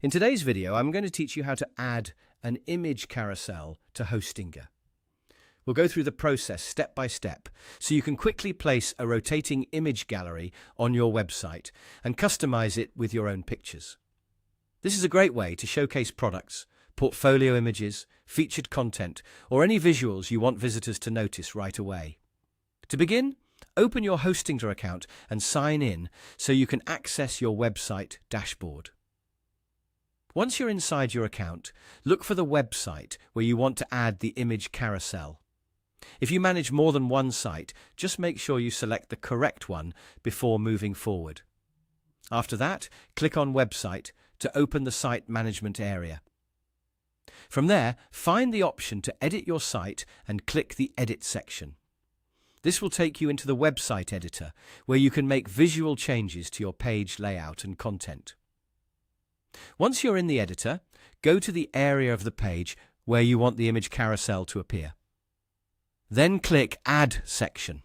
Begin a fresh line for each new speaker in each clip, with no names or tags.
In today's video, I'm going to teach you how to add an image carousel to Hostinger. We'll go through the process step by step so you can quickly place a rotating image gallery on your website and customize it with your own pictures. This is a great way to showcase products, portfolio images, featured content, or any visuals you want visitors to notice right away. To begin, open your Hostinger account and sign in so you can access your website dashboard. Once you're inside your account, look for the website where you want to add the image carousel. If you manage more than one site, just make sure you select the correct one before moving forward. After that, click on Website to open the site management area. From there, find the option to edit your site and click the Edit section. This will take you into the website editor, where you can make visual changes to your page layout and content. Once you're in the editor, go to the area of the page where you want the image carousel to appear. Then click Add section.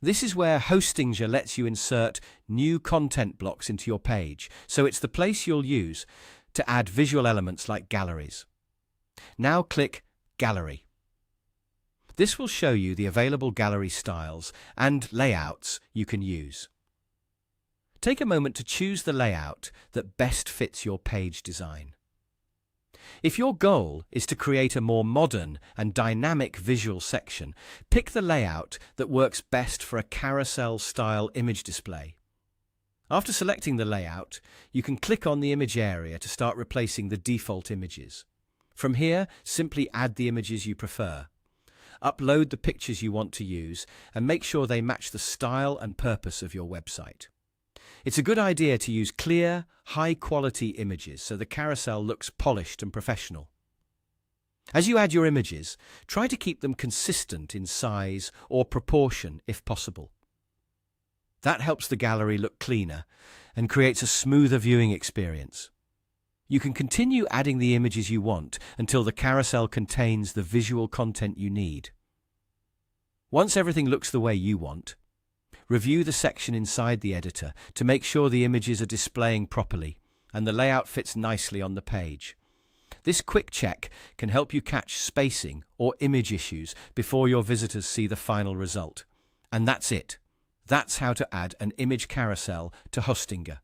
This is where Hostinger lets you insert new content blocks into your page, so it's the place you'll use to add visual elements like galleries. Now click Gallery. This will show you the available gallery styles and layouts you can use. Take a moment to choose the layout that best fits your page design. If your goal is to create a more modern and dynamic visual section, pick the layout that works best for a carousel-style image display. After selecting the layout, you can click on the image area to start replacing the default images. From here, simply add the images you prefer. Upload the pictures you want to use and make sure they match the style and purpose of your website. It's a good idea to use clear, high-quality images so the carousel looks polished and professional. As you add your images, try to keep them consistent in size or proportion if possible. That helps the gallery look cleaner and creates a smoother viewing experience. You can continue adding the images you want until the carousel contains the visual content you need. Once everything looks the way you want, review the section inside the editor to make sure the images are displaying properly and the layout fits nicely on the page. This quick check can help you catch spacing or image issues before your visitors see the final result. And that's it. That's how to add an image carousel to Hostinger.